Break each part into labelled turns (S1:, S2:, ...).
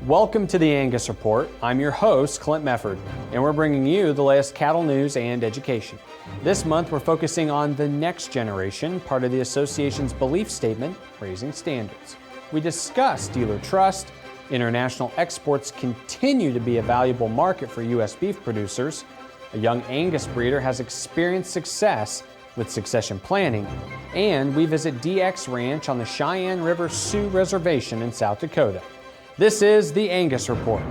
S1: Welcome to the Angus Report. I'm your host, Clint Mefford, and we're bringing you the latest cattle news and education. This month, we're focusing on the next generation, part of the association's belief statement, Raising Standards. We discuss dealer trust. International exports continue to be a valuable market for U.S. beef producers. A young Angus breeder has experienced success with succession planning, and we visit DX Ranch on the Cheyenne River Sioux Reservation in South Dakota. This is the Angus Report.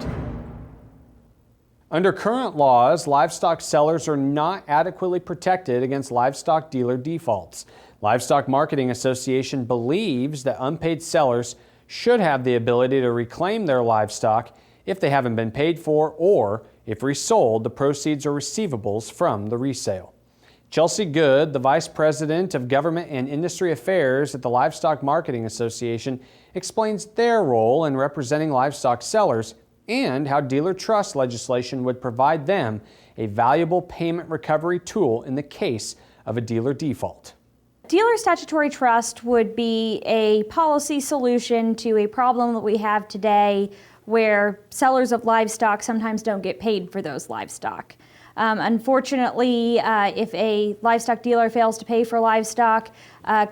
S1: Under current laws, livestock sellers are not adequately protected against livestock dealer defaults. Livestock Marketing Association believes that unpaid sellers should have the ability to reclaim their livestock if they haven't been paid for or if resold, the proceeds or receivables from the resale. Chelsea Good, the Vice President of Government and Industry Affairs at the Livestock Marketing Association, explains their role in representing livestock sellers and how dealer trust legislation would provide them a valuable payment recovery tool in the case of a dealer default.
S2: Dealer statutory trust would be a policy solution to a problem that we have today where sellers of livestock sometimes don't get paid for those livestock. Unfortunately, if a livestock dealer fails to pay for livestock,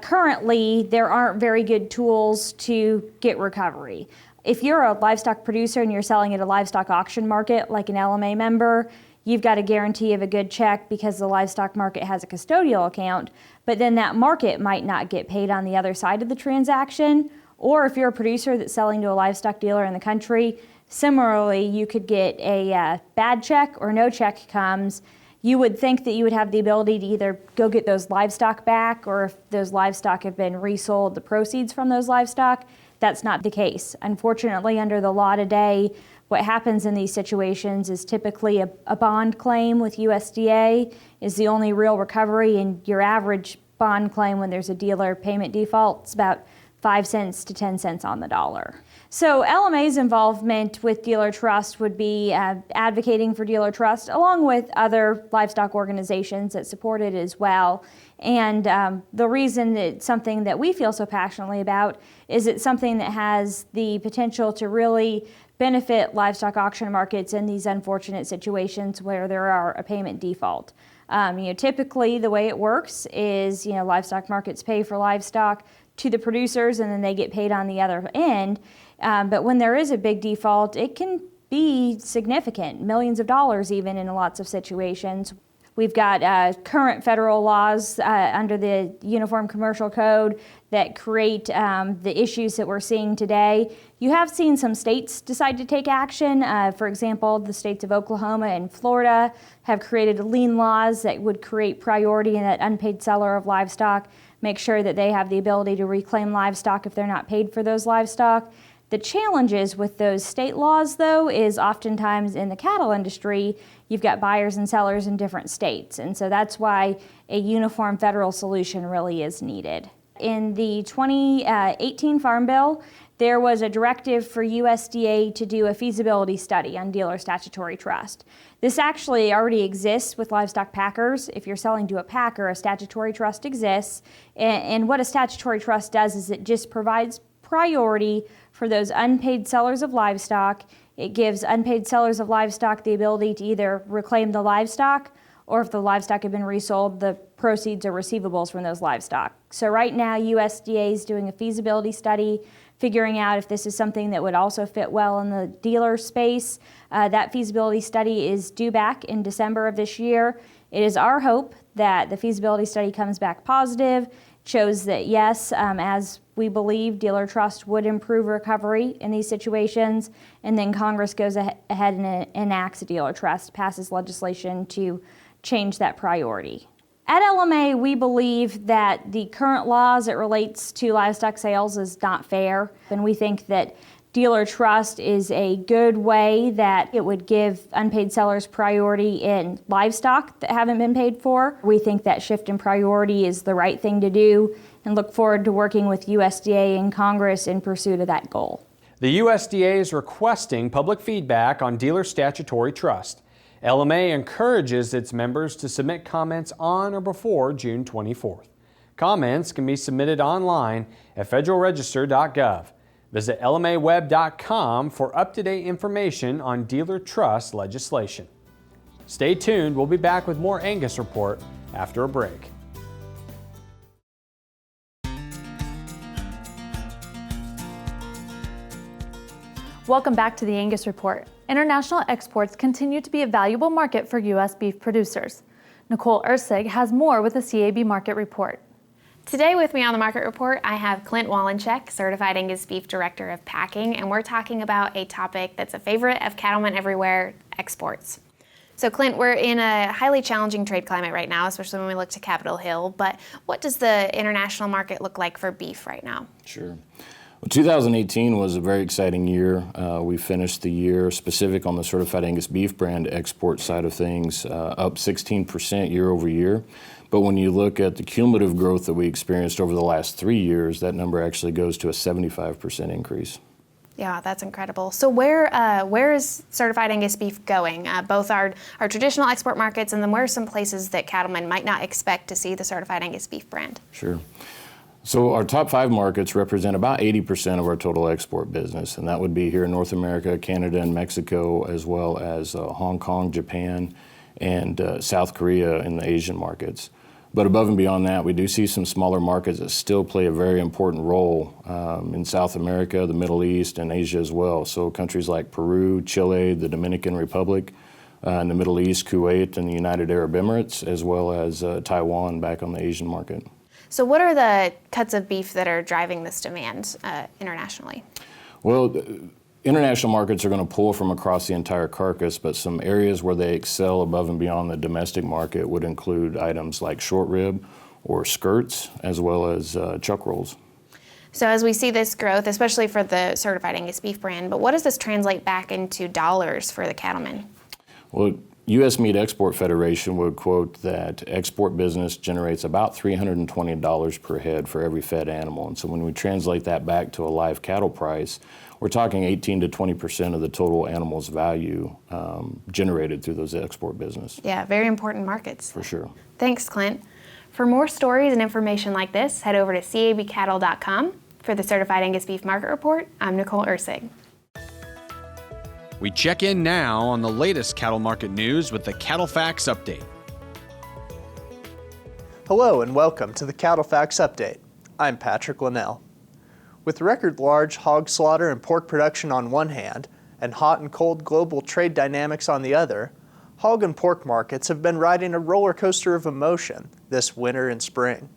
S2: currently there aren't very good tools to get recovery. If you're a livestock producer and you're selling at a livestock auction market like an LMA member, you've got a guarantee of a good check because the livestock market has a custodial account, but then that market might not get paid on the other side of the transaction. Or if you're a producer that's selling to a livestock dealer in the country, similarly, you could get a bad check or no check comes. You would think that you would have the ability to either go get those livestock back, or if those livestock have been resold, the proceeds from those livestock. That's not the case. Unfortunately, under the law today, what happens in these situations is typically a bond claim with USDA is the only real recovery, and your average bond claim when there's a dealer payment default is about 5 cents to 10 cents on the dollar. So LMA's involvement with dealer trust would be advocating for dealer trust along with other livestock organizations that support it as well. And the reason it's something that we feel so passionately about is it's something that has the potential to really benefit livestock auction markets in these unfortunate situations where there are a payment default. Typically the way it works is, livestock markets pay for livestock to the producers and then they get paid on the other end. But when there is a big default, it can be significant, millions of dollars even in lots of situations. We've got current federal laws under the Uniform Commercial Code that create the issues that we're seeing today. You have seen some states decide to take action. For example, the states of Oklahoma and Florida have created lien laws that would create priority in that unpaid seller of livestock, make sure that they have the ability to reclaim livestock if they're not paid for those livestock. The challenges with those state laws, though, is oftentimes in the cattle industry, you've got buyers and sellers in different states. And so that's why a uniform federal solution really is needed. In the 2018 Farm Bill, there was a directive for USDA to do a feasibility study on dealer statutory trust. This actually already exists with livestock packers. If you're selling to a packer, a statutory trust exists. And what a statutory trust does is it just provides priority for those unpaid sellers of livestock. It gives unpaid sellers of livestock the ability to either reclaim the livestock, or if the livestock have been resold, the proceeds or receivables from those livestock. So right now, USDA is doing a feasibility study, figuring out if this is something that would also fit well in the dealer space. That feasibility study is due back in December of this year. It is our hope that the feasibility study comes back positive, shows that yes, as we believe, dealer trust would improve recovery in these situations, and then Congress goes ahead and enacts a dealer trust, passes legislation to change that priority. At LMA, we believe that the current laws that relates to livestock sales is not fair, and we think that dealer trust is a good way that it would give unpaid sellers priority in livestock that haven't been paid for. We think that shift in priority is the right thing to do and look forward to working with USDA and Congress in pursuit of that goal.
S1: The USDA is requesting public feedback on dealer statutory trust. LMA encourages its members to submit comments on or before June 24th. Comments can be submitted online at federalregister.gov. Visit lmaweb.com for up-to-date information on dealer trust legislation. Stay tuned. We'll be back with more Angus Report after a break.
S3: Welcome back to the Angus Report. International exports continue to be a valuable market for U.S. beef producers. Nicole Ursig has more with the CAB Market Report.
S4: Today with me on the Market Report, I have Clint Wallencheck, Certified Angus Beef Director of Packing, and we're talking about a topic that's a favorite of cattlemen everywhere, exports. So Clint, we're in a highly challenging trade climate right now, especially when we look to Capitol Hill, but what does the international market look like for beef right now?
S5: Sure. Well, 2018 was a very exciting year. We finished the year specific on the Certified Angus Beef brand export side of things, up 16% year over year. But when you look at the cumulative growth that we experienced over the last 3 years, that number actually goes to a 75% increase.
S4: Yeah, that's incredible. So where is Certified Angus beef going? Both our traditional export markets, and then where are some places that cattlemen might not expect to see the Certified Angus beef brand?
S5: Sure. So our top 5 markets represent about 80% of our total export business, and that would be here in North America, Canada, and Mexico, as well as Hong Kong, Japan, and South Korea in the Asian markets. But above and beyond that, we do see some smaller markets that still play a very important role in South America, the Middle East, and Asia as well. So countries like Peru, Chile, the Dominican Republic, in the Middle East, Kuwait, and the United Arab Emirates, as well as Taiwan back on the Asian market.
S4: So what are the cuts of beef that are driving this demand internationally?
S5: Well, international markets are going to pull from across the entire carcass, but some areas where they excel above and beyond the domestic market would include items like short rib or skirts, as well as chuck rolls.
S4: So as we see this growth, especially for the Certified Angus beef brand, but what does this translate back into dollars for the cattlemen?
S5: Well, U.S. Meat Export Federation would quote that export business generates about $320 per head for every fed animal. And so when we translate that back to a live cattle price, we're talking 18 to 20% of the total animal's value generated through those export business.
S4: Yeah, very important markets.
S5: For sure.
S4: Thanks, Clint. For more stories and information like this, head over to cabcattle.com. For the Certified Angus Beef Market Report, I'm Nicole Ursig.
S1: We check in now on the latest cattle market news with the Cattle Facts Update.
S6: Hello and welcome to the Cattle Facts Update. I'm Patrick Linnell. With record large hog slaughter and pork production on one hand and hot and cold global trade dynamics on the other, hog and pork markets have been riding a roller coaster of emotion this winter and spring.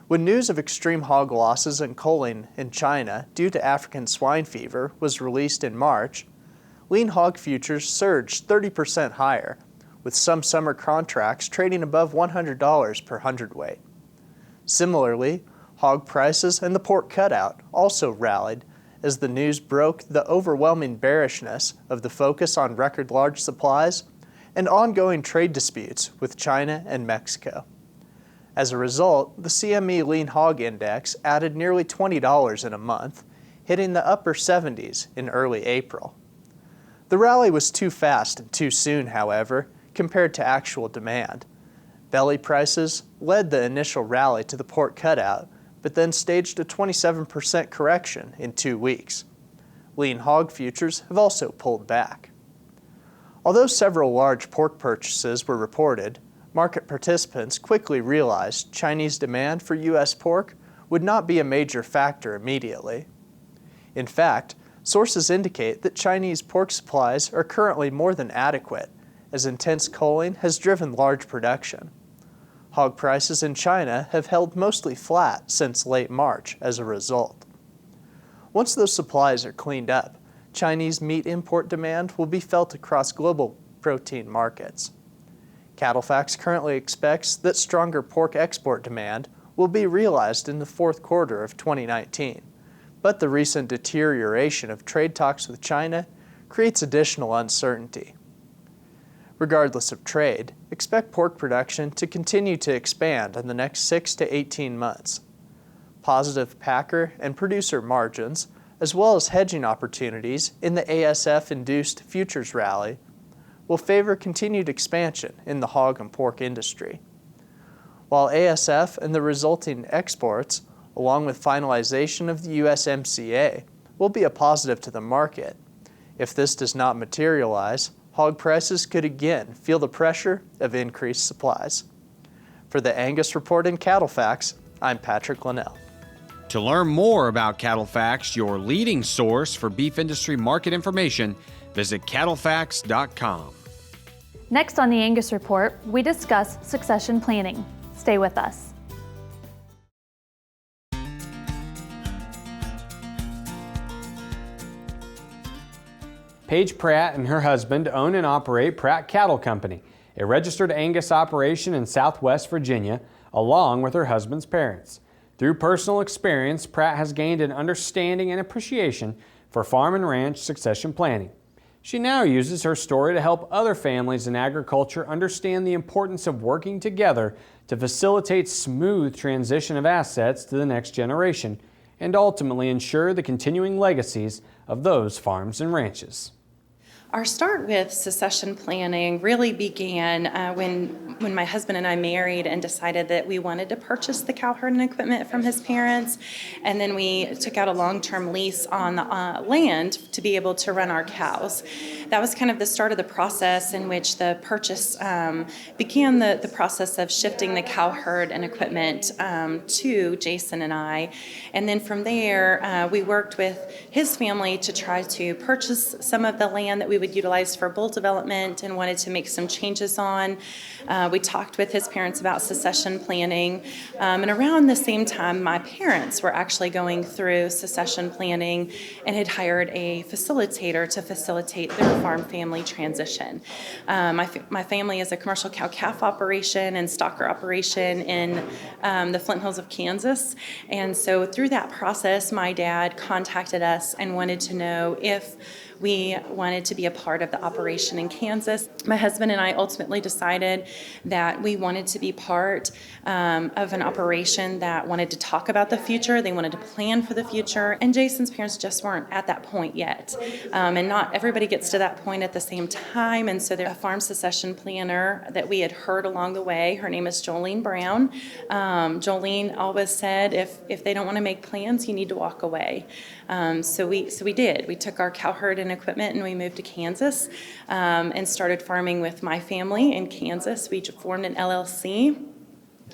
S6: When news of extreme hog losses and culling in China due to African swine fever was released in March, lean hog futures surged 30% higher, with some summer contracts trading above $100 per hundredweight. Similarly, hog prices and the pork cutout also rallied as the news broke the overwhelming bearishness of the focus on record large supplies and ongoing trade disputes with China and Mexico. As a result, the CME Lean Hog Index added nearly $20 in a month, hitting the upper 70s in early April. The rally was too fast and too soon, however, compared to actual demand. Belly prices led the initial rally to the pork cutout, but then staged a 27% correction in 2 weeks. Lean hog futures have also pulled back. Although several large pork purchases were reported, market participants quickly realized Chinese demand for U.S. pork would not be a major factor immediately. In fact, sources indicate that Chinese pork supplies are currently more than adequate, as intense culling has driven large production. Hog prices in China have held mostly flat since late March as a result. Once those supplies are cleaned up, Chinese meat import demand will be felt across global protein markets. CattleFax currently expects that stronger pork export demand will be realized in the fourth quarter of 2019. But the recent deterioration of trade talks with China creates additional uncertainty. Regardless of trade, expect pork production to continue to expand in the next 6 to 18 months. Positive packer and producer margins, as well as hedging opportunities in the ASF-induced futures rally, will favor continued expansion in the hog and pork industry. While ASF and the resulting exports, along with finalization of the USMCA, will be a positive to the market. If this does not materialize, hog prices could again feel the pressure of increased supplies. For the Angus Report and Cattle Facts, I'm Patrick Linnell.
S1: To learn more about Cattle Facts, your leading source for beef industry market information, visit cattlefacts.com.
S3: Next on the Angus Report, we discuss succession planning. Stay with us.
S1: Paige Pratt and her husband own and operate Pratt Cattle Company, a registered Angus operation in Southwest Virginia, along with her husband's parents. Through personal experience, Pratt has gained an understanding and appreciation for farm and ranch succession planning. She now uses her story to help other families in agriculture understand the importance of working together to facilitate smooth transition of assets to the next generation and ultimately ensure the continuing legacies of those farms and ranches.
S7: Our start with succession planning really began when my husband and I married and decided that we wanted to purchase the cow herd and equipment from his parents, and then we took out a long-term lease on the land to be able to run our cows. That was kind of the start of the process in which the purchase began the process of shifting the cow herd and equipment to Jason and I, and then from there we worked with his family to try to purchase some of the land that we would utilize for bull development and wanted to make some changes on. We talked with his parents about succession planning, and around the same time my parents were actually going through succession planning and had hired a facilitator to facilitate their farm family transition. My family is a commercial cow-calf operation and stocker operation in the Flint Hills of Kansas, and so through that process my dad contacted us and wanted to know if we wanted to be a part of the operation in Kansas. My husband and I ultimately decided that we wanted to be part of an operation that wanted to talk about the future. They wanted to plan for the future, and Jason's parents just weren't at that point yet. And not everybody gets to that point at the same time, and so there's a farm succession planner that we had heard along the way. Her name is Jolene Brown. Jolene always said, if they don't want to make plans, you need to walk away. So we did. We took our cow herd and equipment and we moved to Kansas and started farming with my family in Kansas. We formed an LLC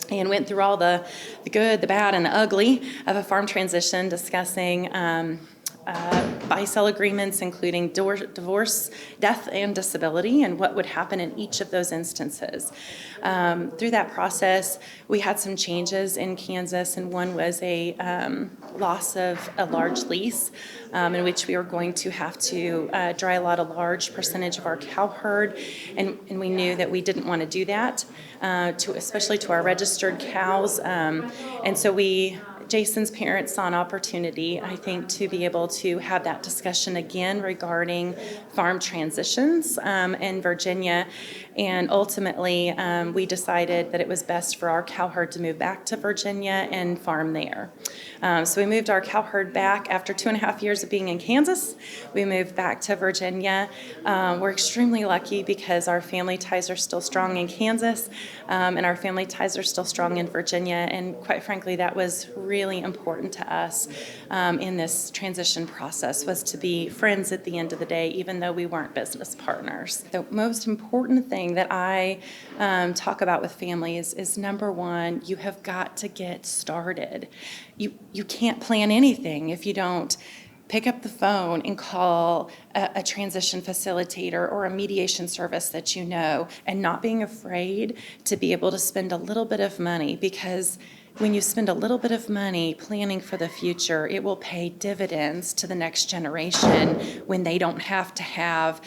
S7: and went through all the good, the bad, and the ugly of a farm transition, discussing buy-sell agreements, including divorce, death, and disability, and what would happen in each of those instances. Through that process, we had some changes in Kansas, and one was a loss of a large lease in which we were going to have to dry lot a large percentage of our cow herd, and we knew that we didn't want to do that, especially to our registered cows, and so Jason's parents saw an opportunity, I think, to be able to have that discussion again regarding farm transitions in Virginia. And ultimately, we decided that it was best for our cow herd to move back to Virginia and farm there. So we moved our cow herd back after 2.5 years of being in Kansas. We moved back to Virginia. We're extremely lucky because our family ties are still strong in Kansas, and our family ties are still strong in Virginia. And quite frankly, that was really important to us in this transition process, was to be friends at the end of the day, even though we weren't business partners. The most important thing that I talk about with families is, number one, you have got to get started. You can't plan anything if you don't pick up the phone and call a transition facilitator or a mediation service that you know, and not being afraid to be able to spend a little bit of money, because when you spend a little bit of money planning for the future, it will pay dividends to the next generation when they don't have to have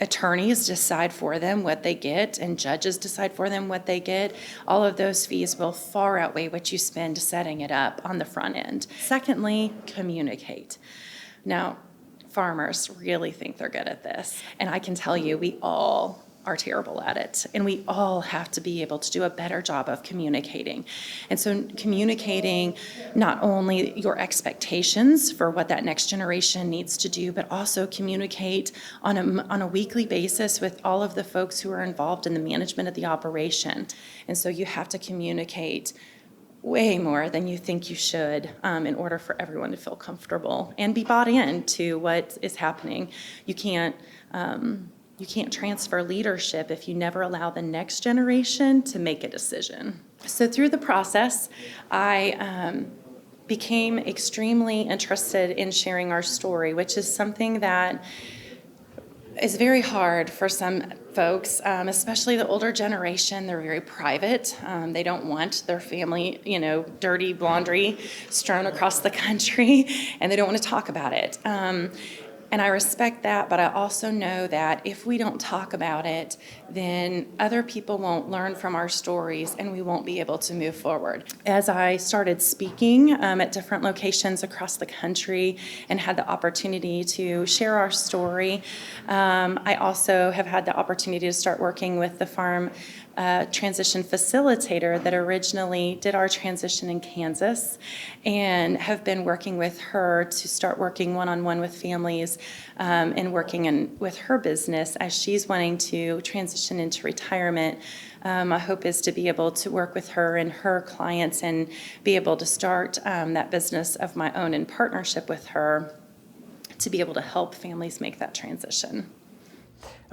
S7: attorneys decide for them what they get and judges decide for them what they get. All of those fees will far outweigh what you spend setting it up on the front end. Secondly, communicate. Now, farmers really think they're good at this, and I can tell you we all are terrible at it, and we all have to be able to do a better job of communicating. And so communicating not only your expectations for what that next generation needs to do, but also communicate on a weekly basis with all of the folks who are involved in the management of the operation. And so you have to communicate way more than you think you should in order for everyone to feel comfortable and be bought into what is happening. You can't transfer leadership if you never allow the next generation to make a decision. So through the process, I became extremely interested in sharing our story, which is something that is very hard for some folks, especially the older generation. They're very private. They don't want their family, dirty laundry strewn across the country, and they don't want to talk about it. And I respect that, but I also know that if we don't talk about it, then other people won't learn from our stories and we won't be able to move forward. As I started speaking at different locations across the country and had the opportunity to share our story, I also have had the opportunity to start working with the farm transition facilitator that originally did our transition in Kansas, and have been working with her to start working one-on-one with families and working with her business as she's wanting to transition into retirement. My hope is to be able to work with her and her clients and be able to start that business of my own in partnership with her to be able to help families make that transition.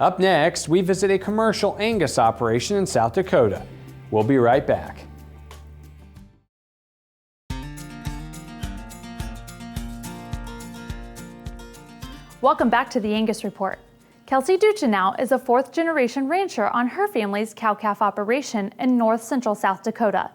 S1: Up next, we visit a commercial Angus operation in South Dakota. We'll be right back.
S3: Welcome back to the Angus Report. Kelsey Duchenow is a fourth-generation rancher on her family's cow-calf operation in north central South Dakota.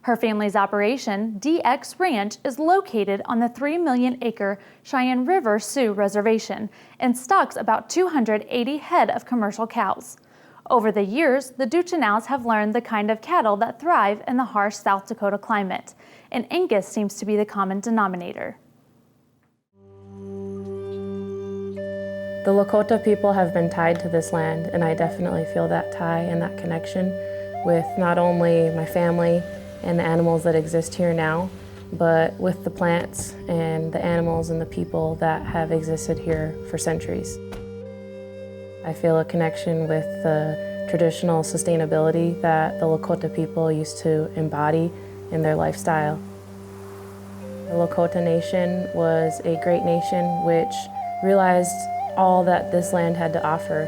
S3: Her family's operation, DX Ranch, is located on the 3 million acre Cheyenne River Sioux Reservation and stocks about 280 head of commercial cows. Over the years, the Duchenows have learned the kind of cattle that thrive in the harsh South Dakota climate, and Angus seems to be the common denominator.
S8: The Lakota people have been tied to this land, and I definitely feel that tie and that connection with not only my family and the animals that exist here now, but with the plants and the animals and the people that have existed here for centuries. I feel a connection with the traditional sustainability that the Lakota people used to embody in their lifestyle. The Lakota Nation was a great nation which realized all that this land had to offer,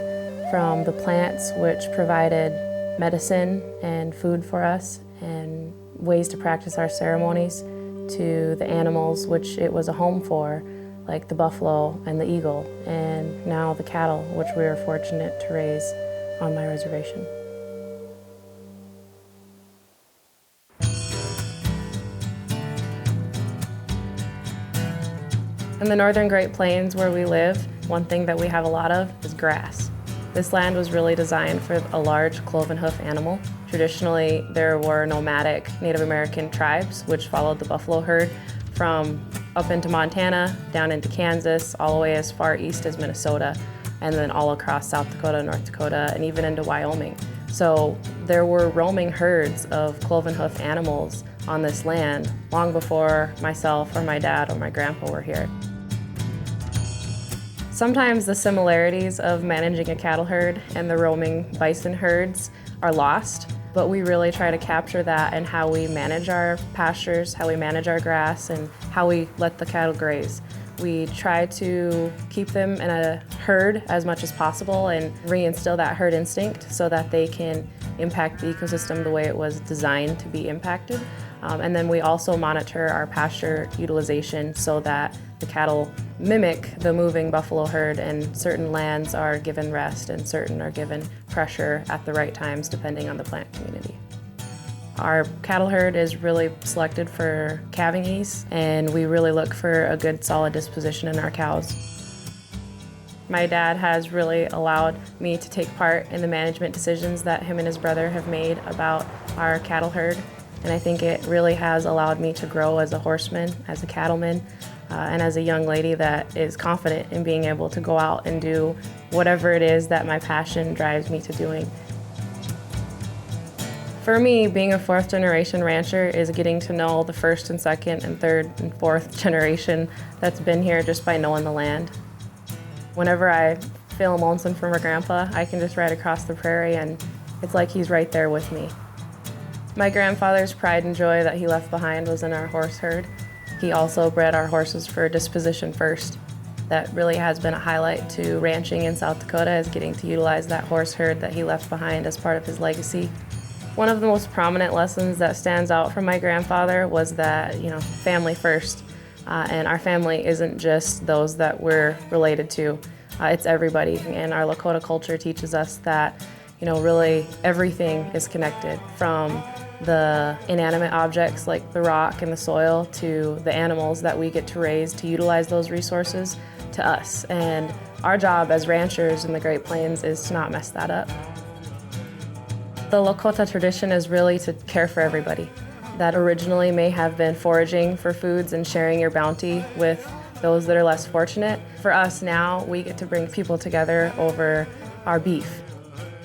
S8: from the plants which provided medicine and food for us and ways to practice our ceremonies, to the animals which it was a home for, like the buffalo and the eagle, and now the cattle, which we are fortunate to raise on my reservation. In the northern Great Plains where we live, one thing that we have a lot of is grass. This land was really designed for a large cloven hoof animal. Traditionally, there were nomadic Native American tribes which followed the buffalo herd from up into Montana, down into Kansas, all the way as far east as Minnesota, and then all across South Dakota, North Dakota, and even into Wyoming. So there were roaming herds of cloven hoof animals on this land long before myself or my dad or my grandpa were here. Sometimes the similarities of managing a cattle herd and the roaming bison herds are lost, but we really try to capture that in how we manage our pastures, how we manage our grass, and how we let the cattle graze. We try to keep them in a herd as much as possible and reinstill that herd instinct so that they can impact the ecosystem the way it was designed to be impacted. And then we also monitor our pasture utilization so that the cattle mimic the moving buffalo herd, and certain lands are given rest and certain are given pressure at the right times depending on the plant community. Our cattle herd is really selected for calving ease, and we really look for a good solid disposition in our cows. My dad has really allowed me to take part in the management decisions that him and his brother have made about our cattle herd. And I think it really has allowed me to grow as a horseman, as a cattleman, and as a young lady that is confident in being able to go out and do whatever it is that my passion drives me to doing. For me, being a fourth generation rancher is getting to know the first and second and third and fourth generation that's been here just by knowing the land. Whenever I feel lonesome for my grandpa, I can just ride across the prairie and it's like he's right there with me. My grandfather's pride and joy that he left behind was in our horse herd. He also bred our horses for disposition first. That really has been a highlight to ranching in South Dakota, is getting to utilize that horse herd that he left behind as part of his legacy. One of the most prominent lessons that stands out from my grandfather was that, family first. And our family isn't just those that we're related to, it's everybody. And our Lakota culture teaches us that, really everything is connected, from the inanimate objects like the rock and the soil to the animals that we get to raise to utilize those resources to us. And our job as ranchers in the Great Plains is to not mess that up. The Lakota tradition is really to care for everybody. That originally may have been foraging for foods and sharing your bounty with those that are less fortunate. For us now, we get to bring people together over our beef.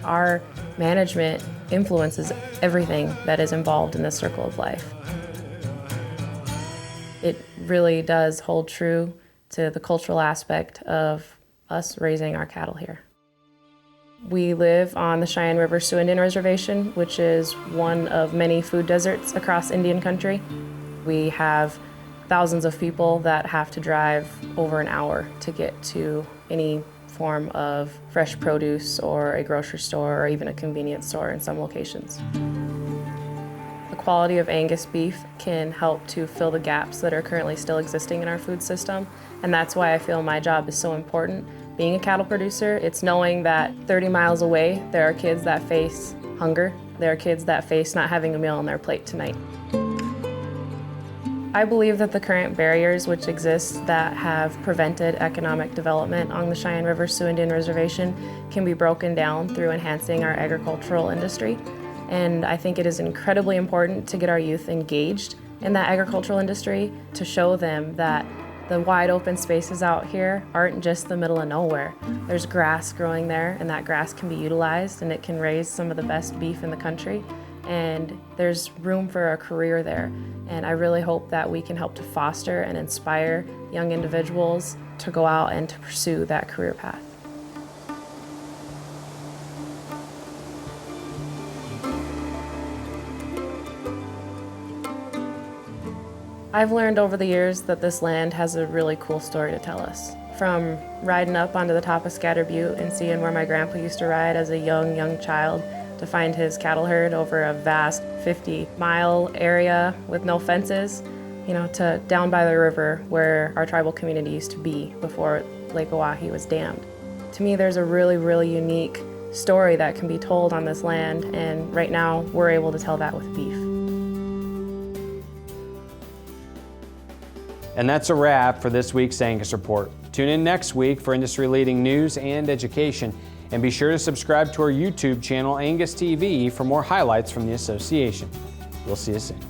S8: Our management influences everything that is involved in this circle of life. It really does hold true to the cultural aspect of us raising our cattle here. We live on the Cheyenne River Sioux Indian Reservation, which is one of many food deserts across Indian country. We have thousands of people that have to drive over an hour to get to any form of fresh produce or a grocery store or even a convenience store in some locations. The quality of Angus beef can help to fill the gaps that are currently still existing in our food system, and that's why I feel my job is so important. Being a cattle producer, it's knowing that 30 miles away there are kids that face hunger, there are kids that face not having a meal on their plate tonight. I believe that the current barriers which exist that have prevented economic development on the Cheyenne River Sioux Indian Reservation can be broken down through enhancing our agricultural industry. And I think it is incredibly important to get our youth engaged in that agricultural industry, to show them that the wide open spaces out here aren't just the middle of nowhere. There's grass growing there, and that grass can be utilized, and it can raise some of the best beef in the country. And there's room for a career there. And I really hope that we can help to foster and inspire young individuals to go out and to pursue that career path. I've learned over the years that this land has a really cool story to tell us. From riding up onto the top of Scatter Butte and seeing where my grandpa used to ride as a young child, to find his cattle herd over a vast 50-mile area with no fences, to down by the river where our tribal community used to be before Lake Oahe was dammed. To me, there's a really unique story that can be told on this land, and right now we're able to tell that with beef.
S1: And that's a wrap for this week's Angus Report. Tune in next week for industry-leading news and education. And be sure to subscribe to our YouTube channel, Angus TV, for more highlights from the association. We'll see you soon.